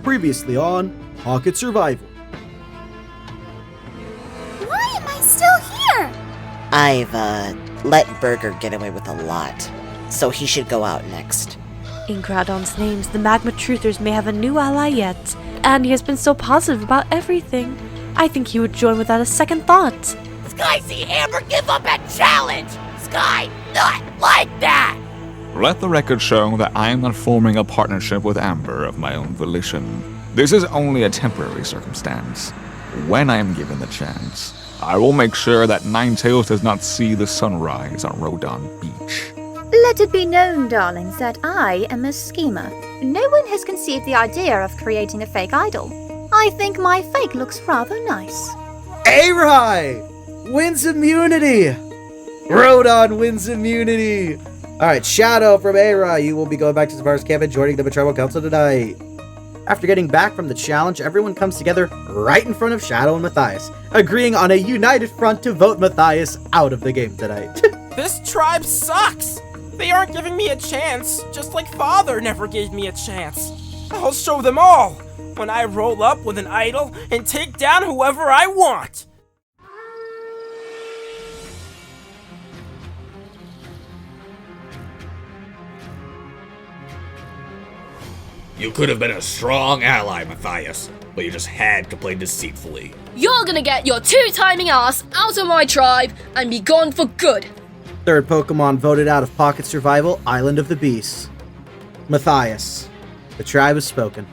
Previously on Pocket Survival. Why am I still here? I've, let Burger get away with a lot, so he should go out next. In Gastrodon's names, the Magma Truthers may have a new ally yet, and he has been so positive about everything. I think he would join without a second thought. Sky see Amber give up at challenge! Sky, not like that! Let the record show that I am not forming a partnership with Amber of my own volition. This is only a temporary circumstance. When I am given the chance, I will make sure that Ninetales does not see the sunrise on Rodon Beach. Let it be known, darlings, that I am a schemer. No one has conceived the idea of creating a fake idol. I think my fake looks rather nice. Eirai wins immunity! Rodon wins immunity! Alright, Shadow from Eirai, you will be going back to Savar's camp and joining the Tribal Council tonight. After getting back from the challenge, everyone comes together right in front of Shadow and Matthias, agreeing on a united front to vote Matthias out of the game tonight. This tribe sucks! They aren't giving me a chance, just like Father never gave me a chance. I'll show them all when I roll up with an idol and take down whoever I want! You could have been a strong ally, Matthias, but you just had to play deceitfully. You're gonna get your two-timing ass out of my tribe and be gone for good. Third Pokemon voted out of Pocket Survival, Island of the Beasts. Matthias. The tribe has spoken.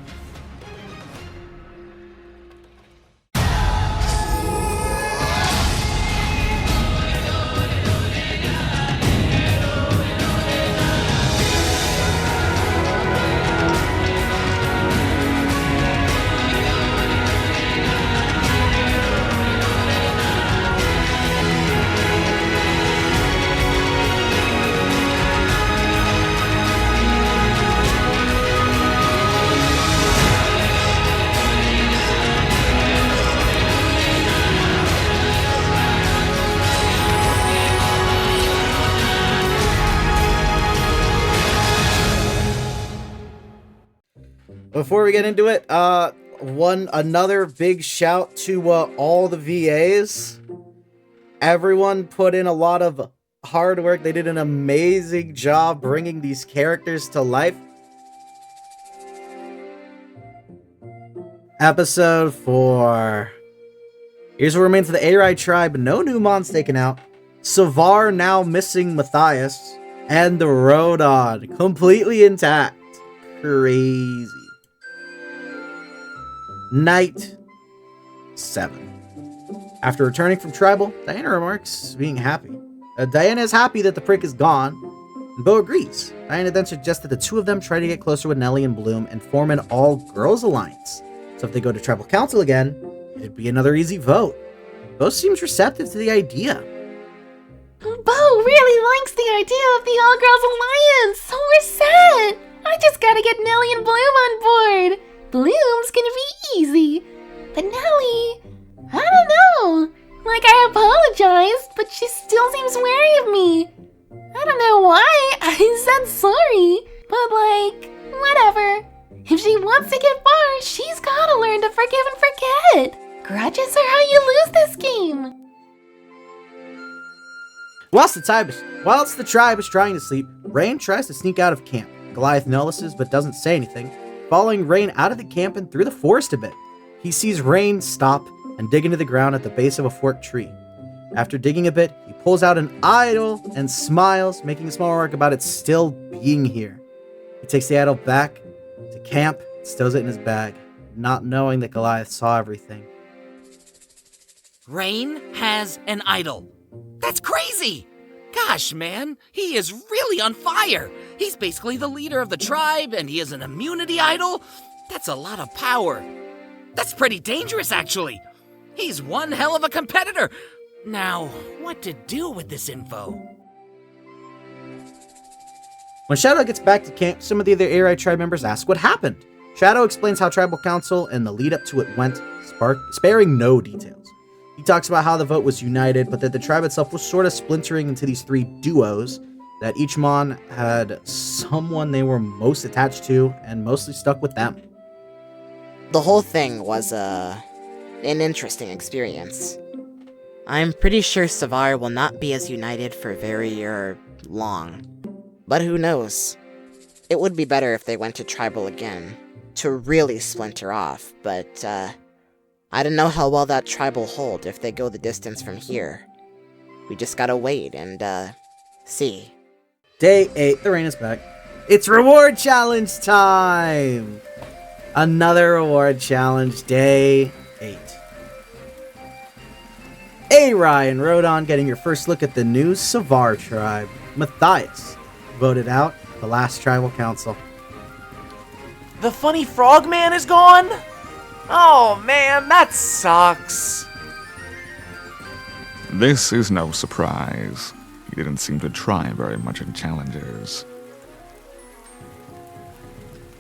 Before we get into it, another big shout to all the VAs. Everyone put in a lot of hard work. They did an amazing job bringing these characters to life. Episode 4. Here's what remains of the Eirai Tribe. No new mons taken out. Savar now missing Matthias. And the Rodon completely intact. Crazy. Night 7. After returning from Tribal, Diana remarks being happy. Diana is happy that the prick is gone, and Bo agrees. Diana then suggests that the two of them try to get closer with Nellie and Bloom and form an all-girls alliance. So if they go to Tribal Council again, it'd be another easy vote. Bo seems receptive to the idea. Bo really likes the idea of the all-girls alliance, so we're set! I just gotta get Nellie and Bloom on board! Bloom's gonna be easy. But Nellie, I don't know. Like, I apologized, but she still seems wary of me. I don't know why I said sorry, but like, whatever. If she wants to get far, she's gotta learn to forgive and forget. Grudges are how you lose this game. Whilst the tribe is trying to sleep, Raine tries to sneak out of camp. Goliath notices but doesn't say anything, following Raine out of the camp and through the forest a bit. He sees Raine stop and dig into the ground at the base of a forked tree. After digging a bit, he pulls out an idol and smiles, making a small remark about it still being here. He takes the idol back to camp and stows it in his bag, not knowing that Goliath saw everything. Raine has an idol. That's crazy! Gosh, man, he is really on fire. He's basically the leader of the tribe, and he is an immunity idol? That's a lot of power. That's pretty dangerous, actually. He's one hell of a competitor. Now, what to do with this info? When Shadow gets back to camp, some of the other Eirai Tribe members ask what happened. Shadow explains how Tribal Council and the lead up to it went, sparing no details. He talks about how the vote was united, but that the tribe itself was sort of splintering into these three duos, that each mon had someone they were most attached to and mostly stuck with them. The whole thing was, an interesting experience. I'm pretty sure Savar will not be as united for very, long. But who knows? It would be better if they went to Tribal again, to really splinter off, but, I don't know how well that tribe will hold if they go the distance from here. We just gotta wait and, see. Day 8, the rain is back. It's reward challenge time! Another reward challenge, day 8. Eirai and Rodon getting your first look at the new Savar Tribe. Matthias voted out the last tribal council. The funny frogman is gone? Oh man, that sucks. This is no surprise. He didn't seem to try very much in challenges.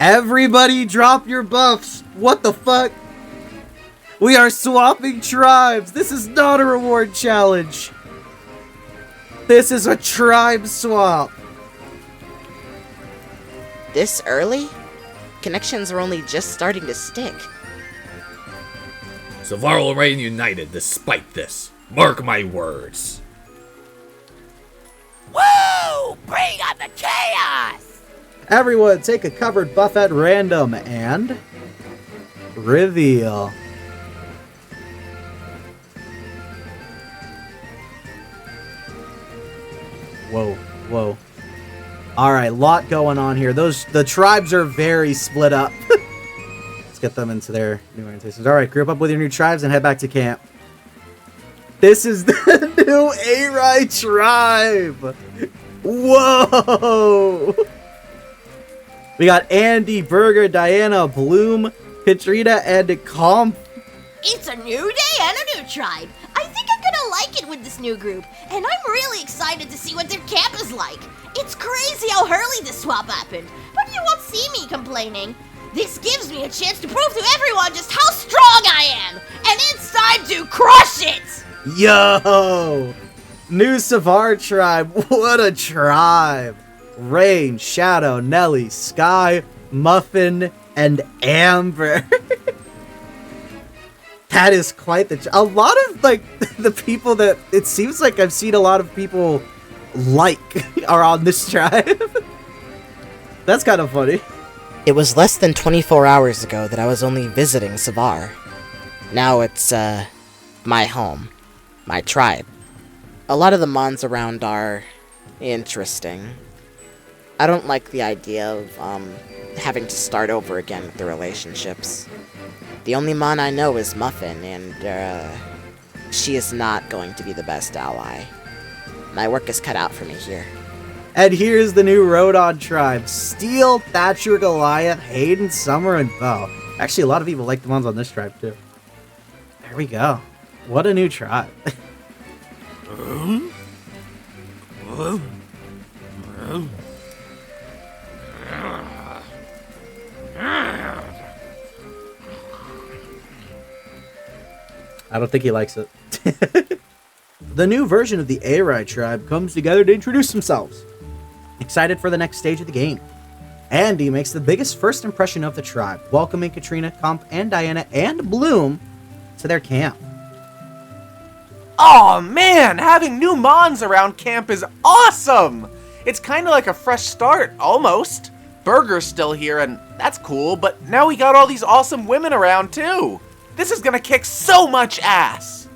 Everybody drop your buffs! What the fuck? We are swapping tribes! This is not a reward challenge! This is a tribe swap! This early? Connections are only just starting to stick. Savar will reign united despite this. Mark my words. Woo! Bring on the chaos! Everyone take a covered buff at random and... reveal. Whoa, whoa. Alright, lot going on here. The tribes are very split up. Let's get them into their new orientations. Alright, group up with your new tribes and head back to camp. This is the new Eirai Tribe! Whoa! We got Andy, Burger, Diana, Bloom, Katrina, and Comf. It's a new day and a new tribe. I think I'm gonna like it with this new group, and I'm really excited to see what their camp is like. It's crazy how early this swap happened, but you won't see me complaining. This gives me a chance to prove to everyone just how strong I am, and it's time to crush it! Yo! New Savar Tribe. What a tribe! Raine, Shadow, Nellie, Sky, Muffin, and Amber. That is quite the... A lot of, like, the people that... It seems like I've seen a lot of people are on this tribe. That's kind of funny. It was less than 24 hours ago that I was only visiting Savar. Now it's, my home. My tribe. A lot of the mons around are... interesting. I don't like the idea of, having to start over again with the relationships. The only mon I know is Muffin, and, she is not going to be the best ally. My work is cut out for me here. And here's the new Rodon Tribe. Steel, Thatcher, Goliath, Hayden, Summer, and Bo. Actually, a lot of people like the ones on this tribe, too. There we go. What a new tribe. I don't think he likes it. The new version of the Eirai Tribe comes together to introduce themselves. Excited for the next stage of the game. Andy makes the biggest first impression of the tribe, welcoming Katrina, Comf, and Diana, and Bloom to their camp. Oh man, having new mons around camp is awesome! It's kind of like a fresh start, almost. Burger's still here, and that's cool, but now we got all these awesome women around too. This is gonna kick so much ass!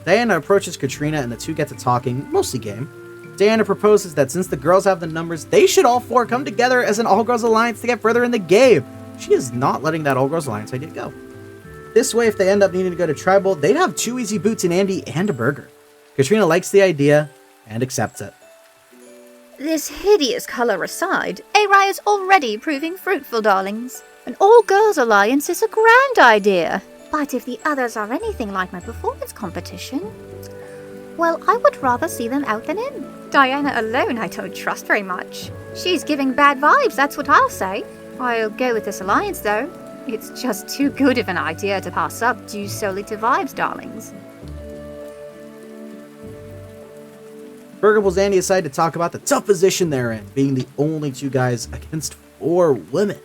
Diana approaches Katrina and the two get to talking, mostly game. Diana proposes that since the girls have the numbers, they should all four come together as an all-girls alliance to get further in the game. She is not letting that all-girls alliance idea go. This way, if they end up needing to go to Tribal, they'd have two easy boots in Andy and a Burger. Katrina likes the idea and accepts it. This hideous color aside, Eirai is already proving fruitful, darlings. An all-girls alliance is a grand idea. But if the others are anything like my performance competition, well, I would rather see them out than in. Diana alone I don't trust very much. She's giving bad vibes, that's what I'll say. I'll go with this alliance, though. It's just too good of an idea to pass up due solely to vibes, darlings. Burger pulls Andy aside to talk about the tough position they're in, being the only two guys against 4 women.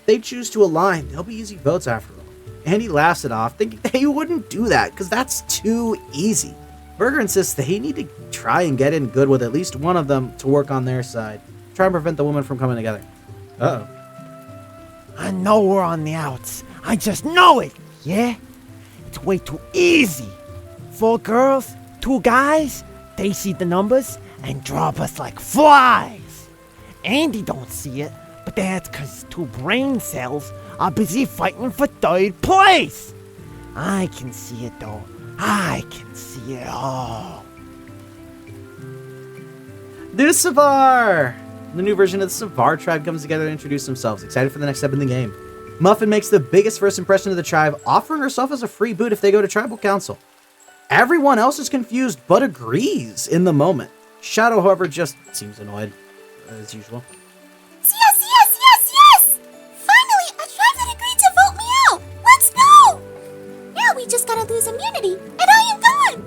they choose to align, they'll be easy votes after all. And he laughs it off, thinking they wouldn't do that, because that's too easy. Burger insists they need to try and get in good with at least one of them to work on their side. Try and prevent the women from coming together. Uh-oh. I know we're on the outs. I just know it, yeah? It's way too easy. 4 girls, 2 guys, they see the numbers and drop us like flies. Andy don't see it, but that's because 2 brain cells are busy fighting for 3rd place. I can see it though. I can see it all. New Savar! The new version of the Savar Tribe comes together to introduce themselves, excited for the next step in the game. Muffin makes the biggest first impression of the tribe, offering herself as a free boot if they go to Tribal Council. Everyone else is confused, but agrees in the moment. Shadow, however, just seems annoyed, as usual. Yes! Finally, a tribe that agreed to vote me out! Let's go! Now we just gotta lose immunity, and I am gone!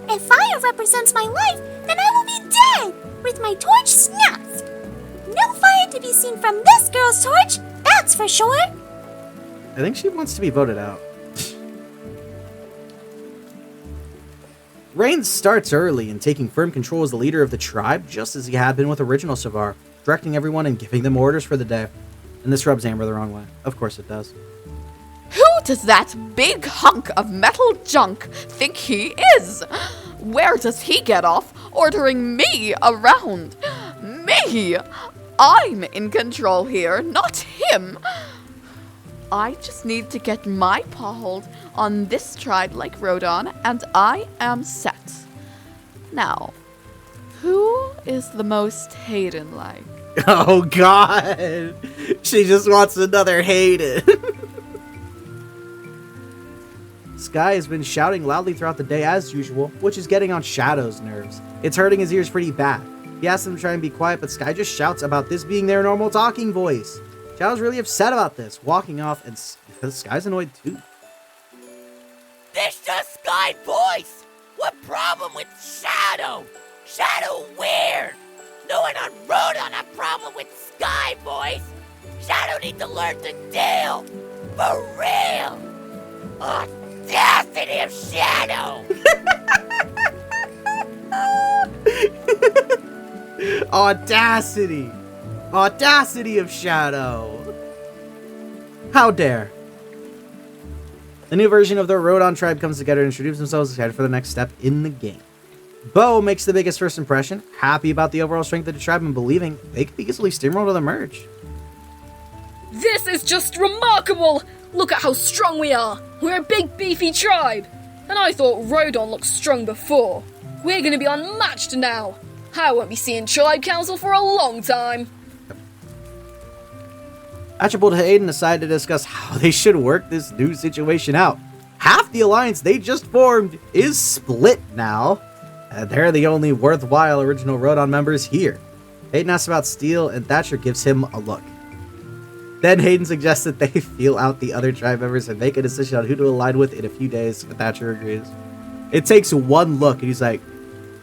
If fire represents my life, then I will be dead, with my torch snapped. No fire to be seen from this girl's torch, that's for sure! I think she wants to be voted out. Raine starts early in taking firm control as the leader of the tribe, just as he had been with original Savar, directing everyone and giving them orders for the day. And this rubs Amber the wrong way. Of course it does. Who does that big hunk of metal junk think he is? Where does he get off ordering me around? Me! I'm in control here, not him. I just need to get my paw hold on this tribe like Rodon, and I am set. Now, who is the most Hayden-like? Oh god! She just wants another Hayden. Sky has been shouting loudly throughout the day as usual, which is getting on Shadow's nerves. It's hurting his ears pretty bad. He asks them to try and be quiet, but Sky just shouts about this being their normal talking voice. Shadow's really upset about this, walking off, and Sky's annoyed too. This just Sky voice! What problem with Shadow? Shadow weird! No one on Rodon have problem with Sky voice! Shadow need to learn to deal! For real! Audacity of Shadow! Audacity! Audacity of Shadow! How dare! The new version of the Rodon Tribe comes together and introduces themselves excited for the next step in the game. Bo makes the biggest first impression, happy about the overall strength of the tribe and believing they could be easily steamrolled to the merge. This is just remarkable! Look at how strong we are! We're a big beefy tribe! And I thought Rodon looked strong before. We're gonna be unmatched now! I won't be seeing Tribe Council for a long time! Archibald and Hayden decide to discuss how they should work this new situation out. Half the alliance they just formed is split now. And they're the only worthwhile original Rodon members here. Hayden asks about Steel, and Thatcher gives him a look. Then Hayden suggests that they feel out the other tribe members and make a decision on who to align with in a few days, but Thatcher agrees. It takes one look, and he's like,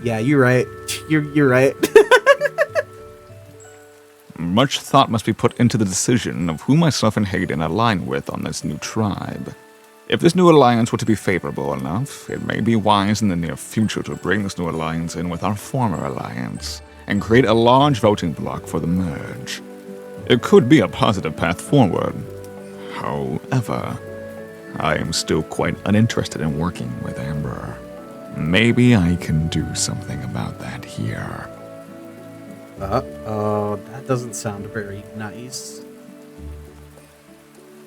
yeah, you're right. You're right. Much thought must be put into the decision of who myself and Hayden align with on this new tribe. If this new alliance were to be favorable enough, it may be wise in the near future to bring this new alliance in with our former alliance, and create a large voting bloc for the merge. It could be a positive path forward. However, I am still quite uninterested in working with Amber. Maybe I can do something about that here. Uh-oh, that doesn't sound very nice.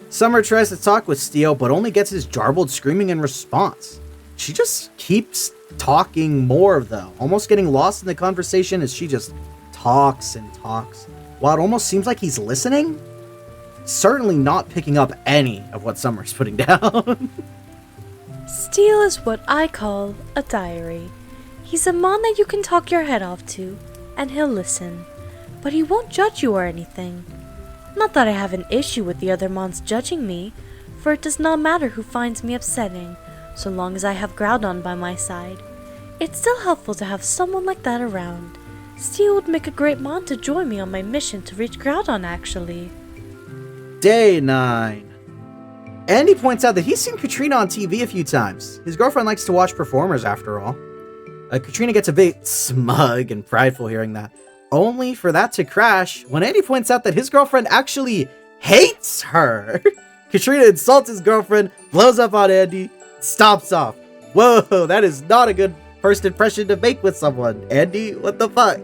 Summer tries to talk with Steel, but only gets his jarbled screaming in response. She just keeps talking more, though, almost getting lost in the conversation as she just talks and talks, while it almost seems like he's listening. Certainly not picking up any of what Summer's putting down. Steel is what I call a diary. He's a mon that you can talk your head off to, and he'll listen, but he won't judge you or anything. Not that I have an issue with the other mons judging me, for it does not matter who finds me upsetting, so long as I have Gastrodon by my side. It's still helpful to have someone like that around. Steel would make a great mon to join me on my mission to reach Gastrodon, actually. Day 9. Andy points out that he's seen Katrina on TV a few times. His girlfriend likes to watch performers, after all. Katrina gets a bit smug and prideful hearing that, only for that to crash when Andy points out that his girlfriend actually hates her. Katrina insults his girlfriend, blows up on Andy, stomps off. Whoa, that is not a good first impression to make with someone. Andy, what the fuck?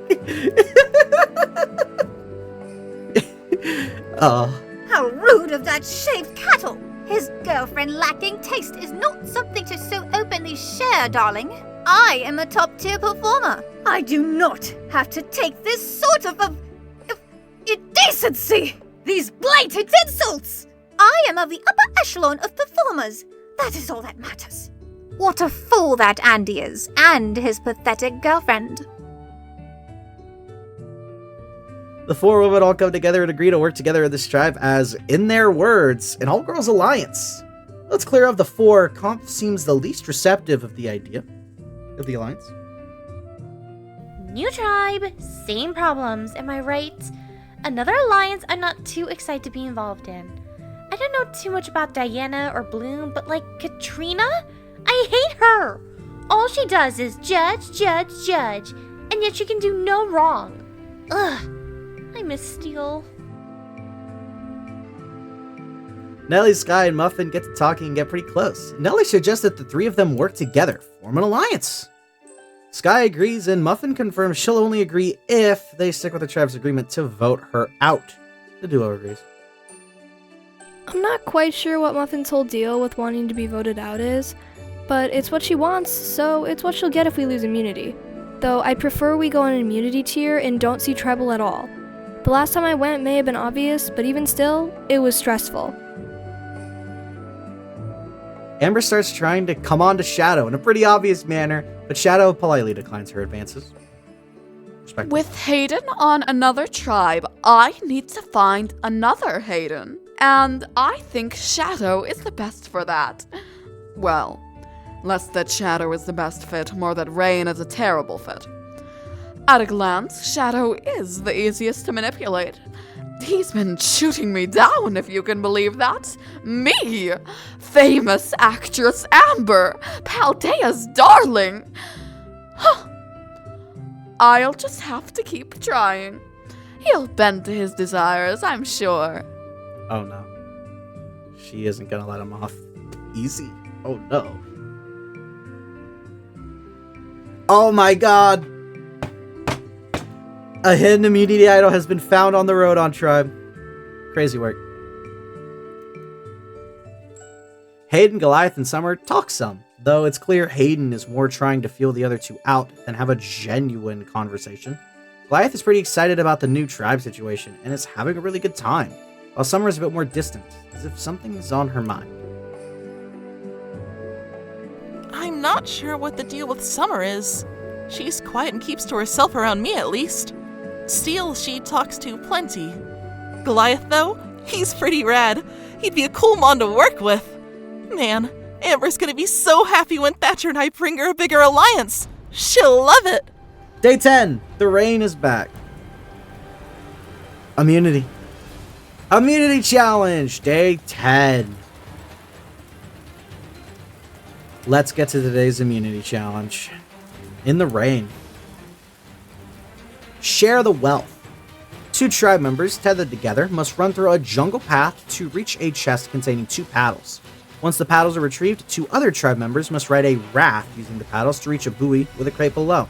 How rude of that shaved cattle! His girlfriend lacking taste is not something to so openly share, darling. I am a top-tier performer. I do not have to take this sort of indecency! These blatant insults! I am of the upper echelon of performers. That is all that matters. What a fool that Andy is, and his pathetic girlfriend. The four women all come together and agree to work together in this tribe as, in their words, an all-girls alliance. Let's clear of the four. Comf seems the least receptive of the idea of the alliance. New tribe, same problems, am I right? Another alliance I'm not too excited to be involved in. I don't know too much about Diana or Bloom, but like Katrina? I hate her! All she does is judge, and yet she can do no wrong. Ugh, I miss Steel. Nellie, Sky, and Muffin get to talking and get pretty close. Nellie suggests that the three of them work together, form an alliance. Sky agrees, and Muffin confirms she'll only agree if they stick with the tribe's agreement to vote her out. The duo agrees. I'm not quite sure what Muffin's whole deal with wanting to be voted out is, but it's what she wants, so it's what she'll get if we lose immunity. Though I'd prefer we go on an immunity tier and don't see tribal at all. The last time I went may have been obvious, but even still, it was stressful. Amber starts trying to come on to Shadow in a pretty obvious manner, but Shadow politely declines her advances. With Hayden on another tribe, I need to find another Hayden. And I think Shadow is the best for that. Well, less that Shadow is the best fit, more that Raine is a terrible fit. At a glance, Shadow is the easiest to manipulate. He's been shooting me down, if you can believe that. Me! Famous actress Amber! Paldea's darling! Huh. I'll just have to keep trying. He'll bend to his desires, I'm sure. Oh no. She isn't gonna let him off easy. Oh no. Oh my god! A hidden immunity idol has been found on the Rodon Tribe. Crazy work. Hayden, Goliath, and Summer talk some, though it's clear Hayden is more trying to feel the other two out than have a genuine conversation. Goliath is pretty excited about the new tribe situation and is having a really good time, while Summer is a bit more distant, as if something is on her mind. I'm not sure what the deal with Summer is. She's quiet and keeps to herself around me, at least. Steel, she talks to plenty. Goliath, though, he's pretty rad. He'd be a cool mon to work with. Man, Amber's gonna be so happy when Thatcher and I bring her a bigger alliance. She'll love it. Day 10. The rain is back. Immunity. Immunity challenge. Day 10. Let's get to today's immunity challenge. In the rain. Share the wealth. 2 tribe members tethered together must run through a jungle path to reach a chest containing 2 paddles. Once the paddles are retrieved, 2 other tribe members must ride a raft using the paddles to reach a buoy with a crate below.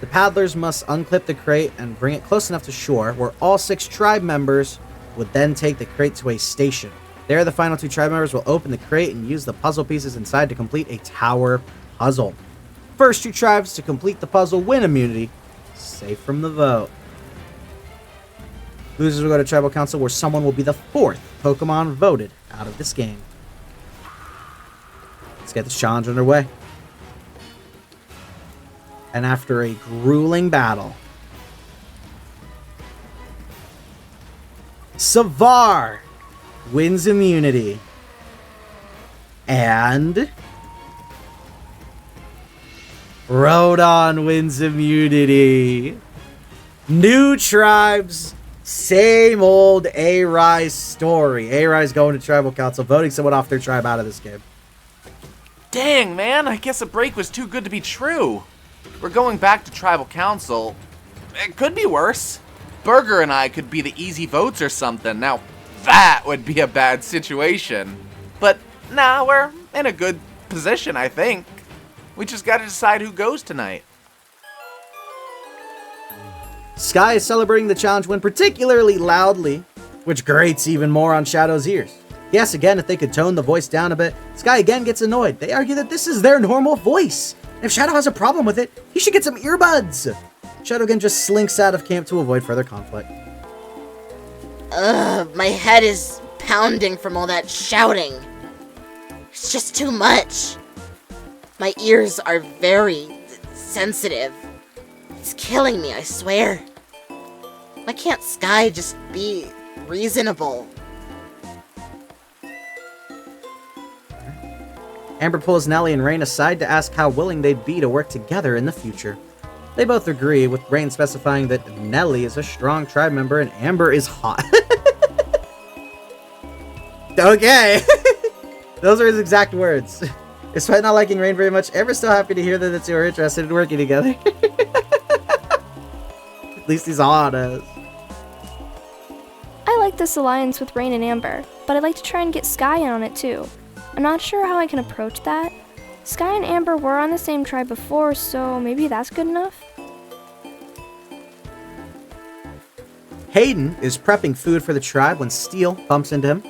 The paddlers must unclip the crate and bring it close enough to shore, where all 6 tribe members would then take the crate to a station. There, the final 2 tribe members will open the crate and use the puzzle pieces inside to complete a tower puzzle. First 2 tribes to complete the puzzle win immunity. Safe from the vote. Losers will go to Tribal Council, where someone will be the 4th Pokemon voted out of this game. Let's get this challenge underway. And after a grueling battle, Savar wins immunity. And Rodon wins immunity. New tribes, Same old Eirai story. Eirai's going to tribal council, voting someone off their tribe out of this game. Dang, man, I guess a break was too good to be true. We're going back to tribal council. It could be worse. Burger and I could be the easy votes or something. Now, that would be a bad situation. But, nah, we're in a good position, I think. We just gotta decide who goes tonight. Sky is celebrating the challenge win particularly loudly, which grates even more on Shadow's ears. He asks again if they could tone the voice down a bit. Sky again gets annoyed. They argue that this is their normal voice. If Shadow has a problem with it, he should get some earbuds. Shadow again just slinks out of camp to avoid further conflict. My head is pounding from all that shouting. It's just too much. My ears are very sensitive. It's killing me, I swear. Why can't Sky just be reasonable? Amber pulls Nellie and Raine aside to ask how willing they'd be to work together in the future. They both agree, with Raine specifying that Nellie is a strong tribe member and Amber is hot. Okay. Those are his exact words. Despite not liking Raine very much, Amber's still happy to hear that the two are interested in working together. At least he's honest. I like this alliance with Raine and Amber, but I'd like to try and get Sky in on it too. I'm not sure how I can approach that. Sky and Amber were on the same tribe before, so maybe that's good enough? Hayden is prepping food for the tribe when Steel bumps into him.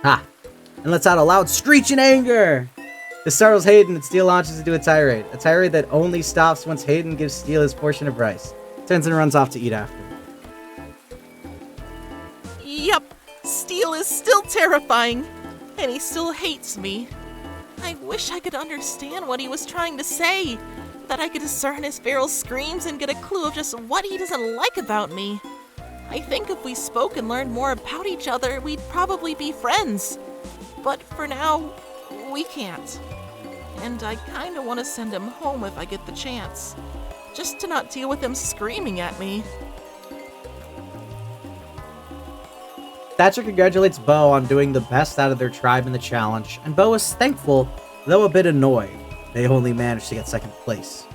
And lets out a loud screech in anger. This startles Hayden and Steel launches into a tirade that only stops once Hayden gives Steel his portion of rice. Turns and runs off to eat after. Yup, Steel is still terrifying, and he still hates me. I wish I could understand what he was trying to say, that I could discern his feral screams and get a clue of just what he doesn't like about me. I think if we spoke and learned more about each other, we'd probably be friends. But for now, we can't. And I kinda wanna send him home if I get the chance. Just to not deal with him screaming at me. Thatcher congratulates Bo on doing the best out of their tribe in the challenge, and Bo is thankful, though a bit annoyed. They only managed to get second place.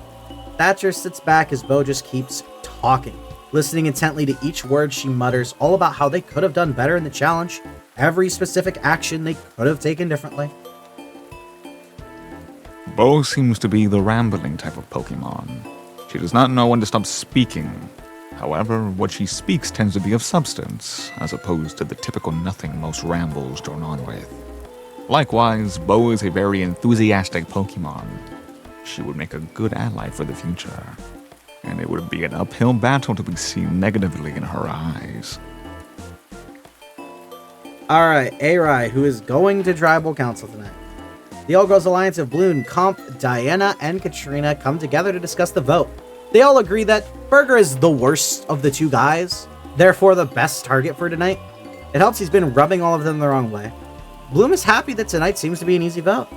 Thatcher sits back as Bo just keeps talking, listening intently to each word she mutters, all about how they could have done better in the challenge, every specific action they could have taken differently. Bo seems to be the rambling type of Pokemon. She does not know when to stop speaking. However, what she speaks tends to be of substance, as opposed to the typical nothing most rambles drone on with. Likewise, Bo is a very enthusiastic Pokemon. She would make a good ally for the future, and it would be an uphill battle to be seen negatively in her eyes. Alright, Eirai, who is going to Tribal Council tonight. The All-Girls Alliance of Bloom, Comf, Diana, and Katrina come together to discuss the vote. They all agree that Burger is the worst of the two guys, therefore the best target for tonight. It helps he's been rubbing all of them the wrong way. Bloom is happy that tonight seems to be an easy vote.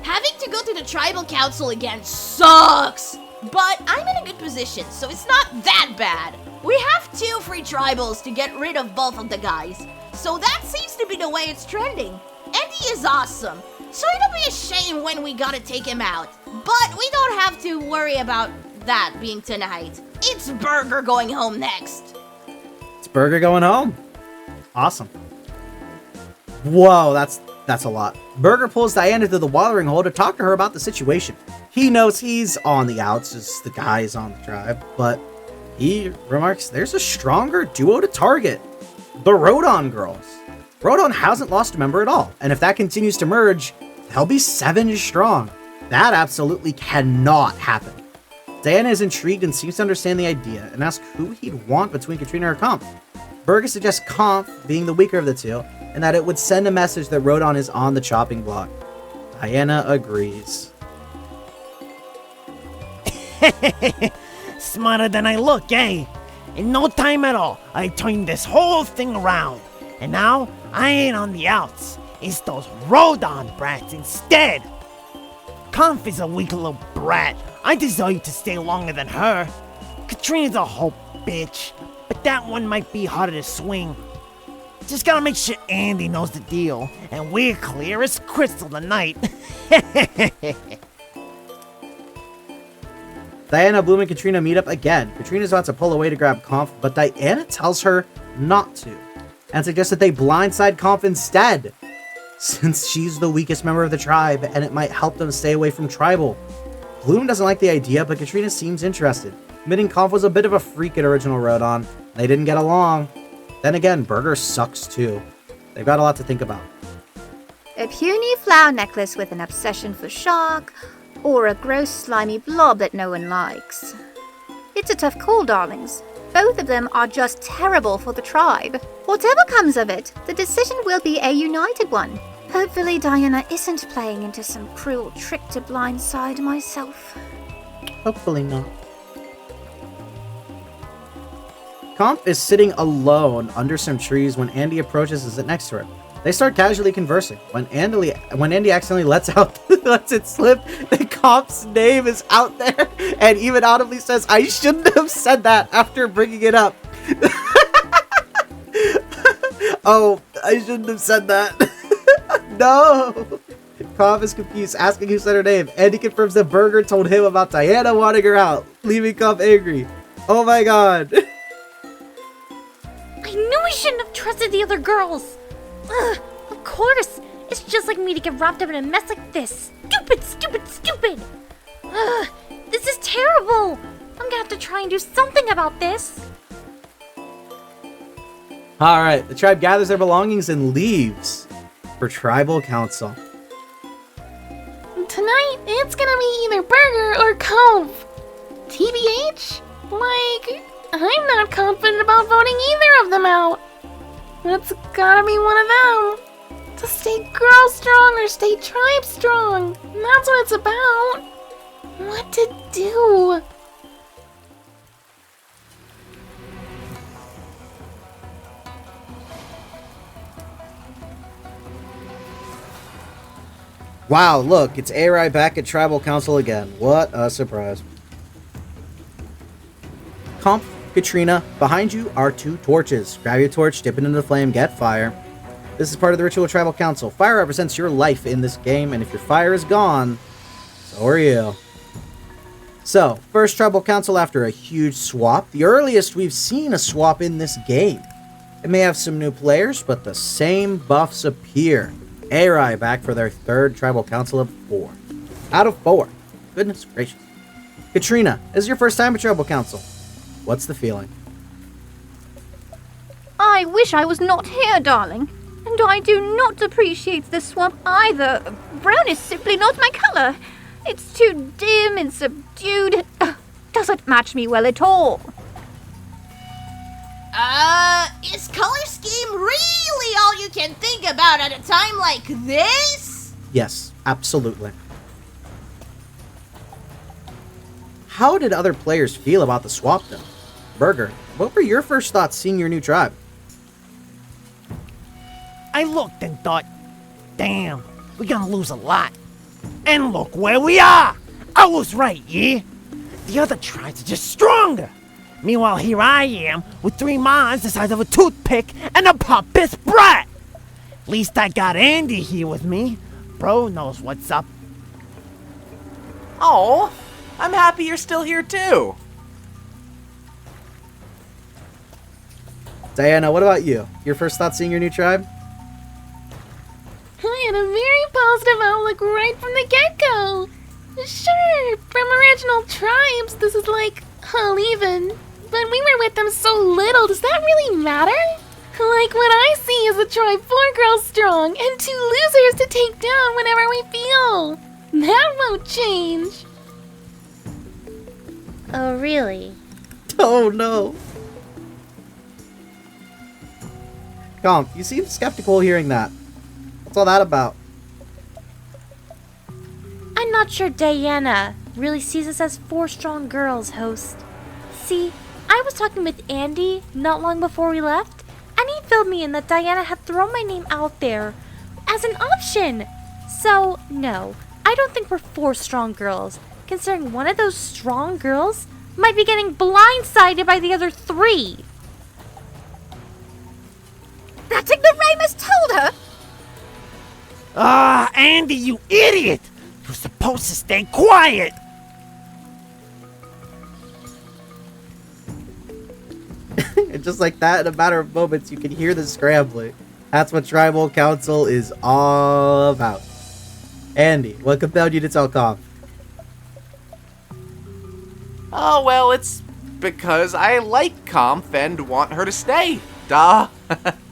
Having to go to the tribal council again sucks! But I'm in a good position, so it's not that bad. We have 2 free tribals to get rid of both of the guys, so that seems to be the way it's trending. And he is awesome, so it'll be a shame when we gotta take him out. But we don't have to worry about that being tonight. It's Burger going home next. It's Burger going home. Awesome. Whoa, that's a lot. Burger pulls Diana to the watering hole to talk to her about the situation. He knows he's on the outs as the guys on the tribe, but he remarks there's a stronger duo to target. The Rodon girls. Rodon hasn't lost a member at all, and if that continues to merge, they'll be 7 strong. That absolutely cannot happen. Diana is intrigued and seems to understand the idea, and asks who he'd want between Katrina or Comf. Burger suggests Comf being the weaker of the two, and that it would send a message that Rodon is on the chopping block. Diana agrees. Smarter than I look, eh? In no time at all, I turned this whole thing around. And now, I ain't on the outs. It's those Rodon brats instead. Comf is a weak little brat. I deserve to stay longer than her. Katrina's a whole bitch. that one might be harder to swing. Just gotta make sure Andy knows the deal, and we're clear as crystal tonight. Diana, Bloom, and Katrina meet up again. Katrina's about to pull away to grab Comf, but Diana tells her not to, and suggests that they blindside Comf instead, since she's the weakest member of the tribe, and it might help them stay away from Tribal. Bloom doesn't like the idea, but Katrina seems interested, admitting Comf was a bit of a freak at original Rodon. They didn't get along. Then again, Burger sucks too. They've got a lot to think about. A puny flower necklace with an obsession for shark, or a gross slimy blob that no one likes. It's a tough call, darlings. Both of them are just terrible for the tribe. Whatever comes of it, the decision will be a united one. Hopefully Diana isn't playing into some cruel trick to blindside myself. Hopefully not. Comf is sitting alone under some trees when Andy approaches and sits next to her. They start casually conversing. When Andy accidentally lets it slip, that Comp's name is out there, and even audibly says, "I shouldn't have said that," after bringing it up. Oh, I shouldn't have said that. No. Comf is confused, asking who said her name. Andy confirms that Burger told him about Diana wanting her out, leaving Comf angry. Oh my god. I knew I shouldn't have trusted the other girls. Ugh, of course. It's just like me to get wrapped up in a mess like this. Stupid, stupid, stupid. Ugh, this is terrible. I'm gonna have to try and do something about this. Alright, the tribe gathers their belongings and leaves for tribal council. Tonight, it's gonna be either Burger or Comf. TBH? Like, I'm not confident about voting either of them out. It's gotta be one of them. To stay girl strong or stay tribe strong. That's what it's about. What to do? Wow, look, it's Eirai back at Tribal Council again. What a surprise. Comf, Katrina, behind you are 2 torches. Grab your torch, dip it into the flame, get fire. This is part of the ritual of Tribal Council. Fire represents your life in this game, and if your fire is gone, so are you. So, first Tribal Council after a huge swap. The earliest we've seen a swap in this game. It may have some new players, but the same buffs appear. Eirai back for their 3rd Tribal Council of 4. Out of 4. Goodness gracious. Katrina, this is your first time at Tribal Council. What's the feeling? I wish I was not here, darling. And I do not appreciate the swamp either. Brown is simply not my color. It's too dim and subdued. Doesn't match me well at all. Is color scheme really all you can think about at a time like this? Yes, absolutely. How did other players feel about the swap, though? Burger, what were your first thoughts seeing your new tribe? I looked and thought, damn, we're gonna lose a lot. And look where we are! I was right, yeah? The other tribes are just stronger. Meanwhile, here I am, with 3 mons the size of a toothpick and a pompous brat! At least I got Andy here with me. Bro knows what's up. Oh, I'm happy you're still here too. Diana, what about you? Your first thoughts seeing your new tribe? I had a very positive outlook right from the get-go. Sure, from original tribes, this is like all even. But we were with them so little, does that really matter? Like, what I see is a tribe 4 girls strong and 2 losers to take down whenever we feel. That won't change. Oh, really? Oh, no. Comf, you seem skeptical hearing that. What's all that about? I'm not sure Diana really sees us as 4 strong girls, host. See, I was talking with Andy not long before we left, and he filled me in that Diana had thrown my name out there as an option. So, no, I don't think we're 4 strong girls, considering one of those strong girls might be getting blindsided by the other 3. I mistold her. Ah, Andy, you idiot! You're supposed to stay quiet! And just like that, in a matter of moments, you can hear the scrambling. That's what Tribal Council is all about. Andy, what compelled you to tell Comf? Oh, well, it's because I like Comf and want her to stay. Duh.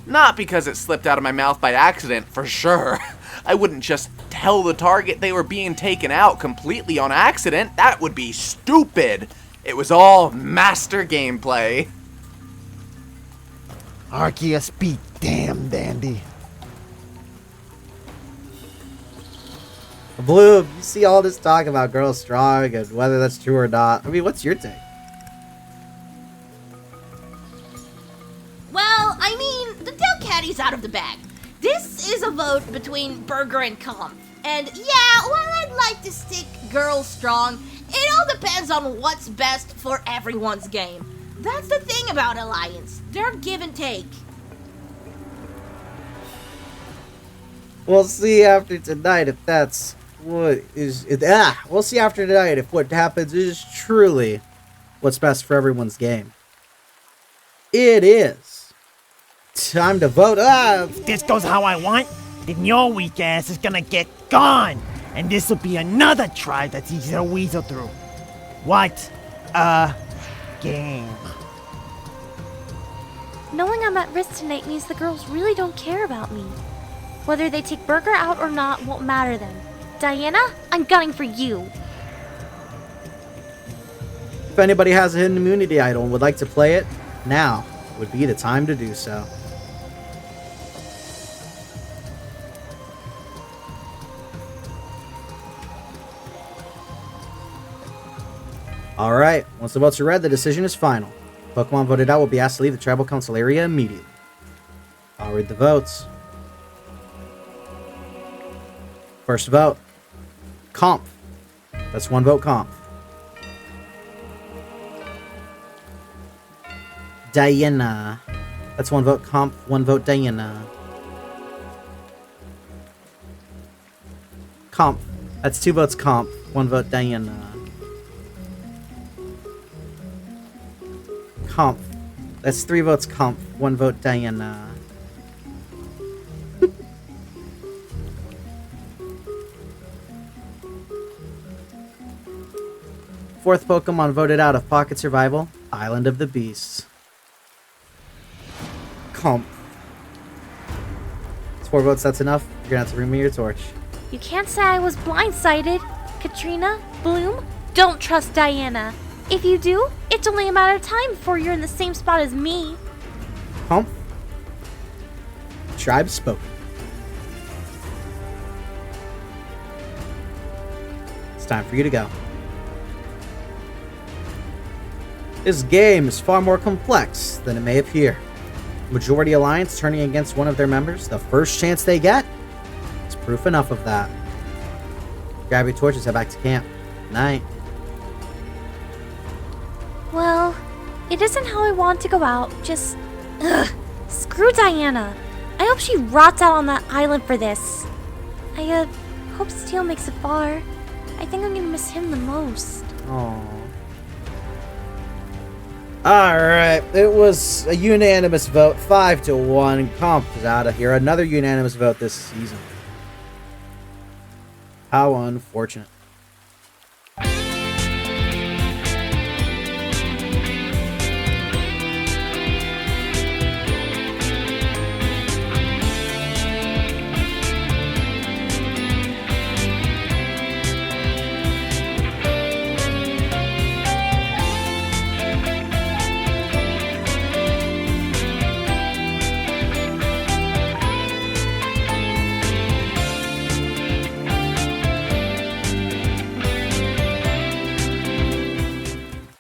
Not because it slipped out of my mouth by accident, for sure. I wouldn't just tell the target they were being taken out completely on accident. That would be stupid. It was all master gameplay. Arceus be damned, Andy. Bloom, you see all this talk about girls strong and whether that's true or not. I mean, what's your take? Well, I mean, the Delcatty's out of the bag. This is a vote between Burger and Comf. And yeah, while I'd like to stick girls strong, it all depends on what's best for everyone's game. That's the thing about Alliance. They're give and take. We'll see after tonight if that's what is... we'll see after tonight if what happens is truly what's best for everyone's game. It is time to vote. If this goes how I want, then your weak ass is gonna get gone. And this will be another tribe that's easy to weasel through. What a game. Knowing I'm at risk tonight means the girls really don't care about me. Whether they take Burger out or not won't matter then. Diana, I'm gunning for you. If anybody has a hidden immunity idol and would like to play it, now would be the time to do so. Alright, once the votes are read, the decision is final. Pokemon voted out will be asked to leave the Tribal Council area immediately. I'll read the votes. First vote, Comf. That's one vote, Comf. Diana. That's one vote, Comf. One vote, Diana. Comf. That's two votes, Comf. One vote, Diana. Comf. That's three votes, Comf. One vote, Diana. Fourth Pokemon voted out of Pocket Survival, Island of the Beasts. Comf. It's 4 votes, that's enough. You're gonna have to bring me your torch. You can't say I was blindsided. Katrina, Bloom, don't trust Diana. If you do, it's only a matter of time before you're in the same spot as me. Comf. Tribe spoken. It's time for you to go. This game is far more complex than it may appear. Majority Alliance turning against one of their members the first chance they get is proof enough of that. Grab your torches, head back to camp. Night. Well, it isn't how I want to go out. Just, screw Diana. I hope she rots out on that island for this. I, hope Steel makes it far. I think I'm gonna miss him the most. Aww. Alright, it was a unanimous vote, 5-1. Comf is out of here. Another unanimous vote this season. How unfortunate.